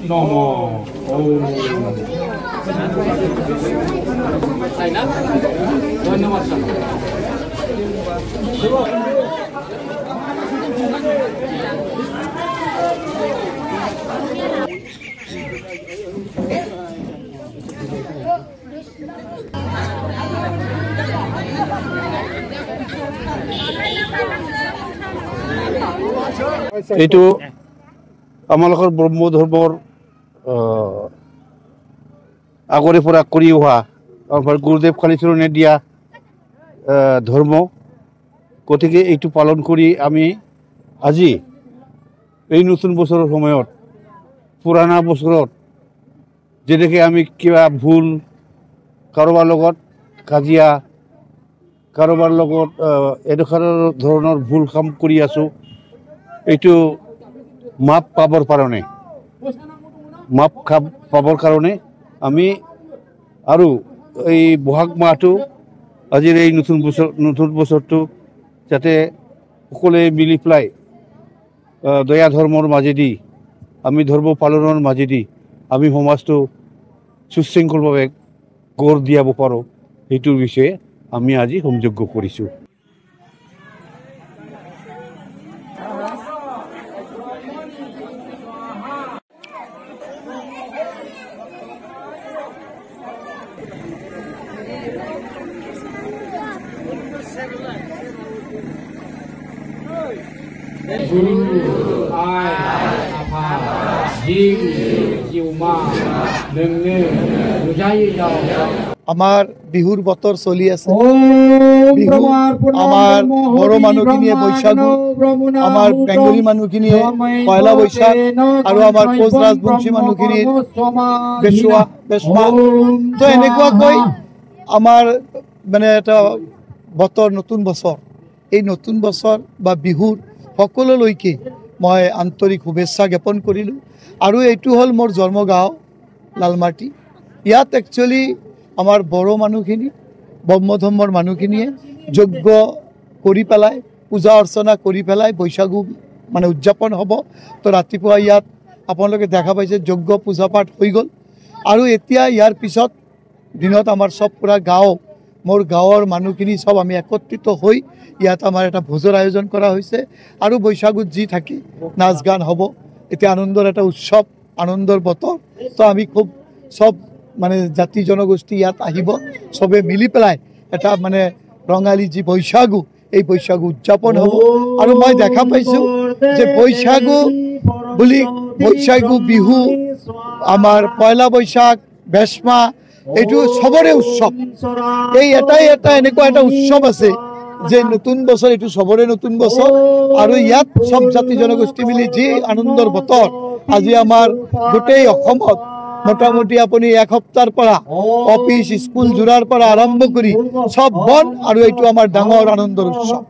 নমো ধন্যবাদ এইটো আমালোকৰ ব্ৰহ্ম ধৰ্মৰ আগৰে পৰা কৰি অহা আমাৰ গুৰুদেৱ কালীচৰণে দিয়া ধৰ্ম গতিকে এইটো পালন কৰি আমি আজি এই নতুন বছৰৰ সময়ত পুৰণা বছৰত যেনেকৈ আমি কিবা ভুল কাৰোবাৰ লগত কাজিয়া কাৰোবাৰ লগত এনেকুৱা ধৰণৰ ভুল কাম কৰি আছোঁ এইটো মাপ পাবৰ কাৰণে আমি আৰু এই বহাগ মাহটো আজিৰ এই নতুন বছৰটো যাতে সকলোৱে মিলি পেলাই দয়া ধৰ্মৰ মাজেদি আমি ধৰ্ম পালনৰ মাজেদি আমি সমাজটো সুশৃংখলভাৱে গঢ় দিয়াব পাৰোঁ সেইটোৰ বিষয়ে আমি আজি হোমযজ্ঞ কৰিছোঁ। Guru ai apa jiuma nengne bujayi jao আমার বিহুর বতর চলি আছে বিহু আমার বড় মানুহখিনিয়ে বৈশাগু আমার বেঙ্গলী মানুহখিনিয়ে পয়লা বৈশাখ আৰু আমাৰ কোচ ৰাজবংশী মানুহখিনিৰ বেশুৱা বেশমা তো এনেকুৱাকৈ আমাৰ মানে এটা বতৰ নতুন বছৰ এই নতুন বছৰ বা বিহুৰ সকলোলৈকে মই আন্তৰিক শুভেচ্ছা জ্ঞাপন কৰিলোঁ আৰু এইটো হ'ল মোৰ জন্মগাঁও লালমাটি ইয়াত একচুৱেলি আমাৰ বড়ো মানুহখিনি ব্ৰহ্ম ধৰ্মৰ মানুহখিনিয়ে যজ্ঞ কৰি পেলাই পূজা অৰ্চনা কৰি পেলাই বৈশাগু মানে উদযাপন হ'ব তো ৰাতিপুৱা ইয়াত আপোনালোকে দেখা পাইছে যজ্ঞ পূজা পাঠ হৈ গ'ল আৰু এতিয়া ইয়াৰ পিছত দিনত আমাৰ সব পুৰা গাঁও মোৰ গাঁৱৰ মানুহখিনি সব আমি একত্ৰিত হৈ ইয়াত আমাৰ এটা ভোজৰ আয়োজন কৰা হৈছে আৰু বৈশাগুত যি থাকে নাচ গান হ'ব এতিয়া আনন্দৰ এটা উৎসৱ আনন্দৰ বতৰ তো আমি খুব সব মানে জাতি জনগোষ্ঠী ইয়াত আহিব সবে মিলি পেলাই এটা মানে ৰঙালী যি বৈশাগু এই বৈশাগু উদযাপন হ'ব আৰু মই দেখা পাইছোঁ যে বৈশাগু বুলি বৈশাগু বিহু আমাৰ পয়লা বৈশাখ বেশমা এইটো সবৰে উৎসৱ এই এটাই এনেকুৱা এটা উৎসৱ আছে যে নতুন বছৰ এইটো সবৰে নতুন বছৰ আৰু ইয়াত সব জাতি জনগোষ্ঠী মিলি যি আনন্দৰ বতৰ আজি আমাৰ গোটেই অসমত মোটামুটি আপুনি এক সপ্তাহৰ পৰা অফিস স্কুল জোৰাৰ পৰা আৰম্ভ কৰি সব বন্ধ আৰু এইটো আমাৰ ডাঙৰ আনন্দৰ উৎসৱ।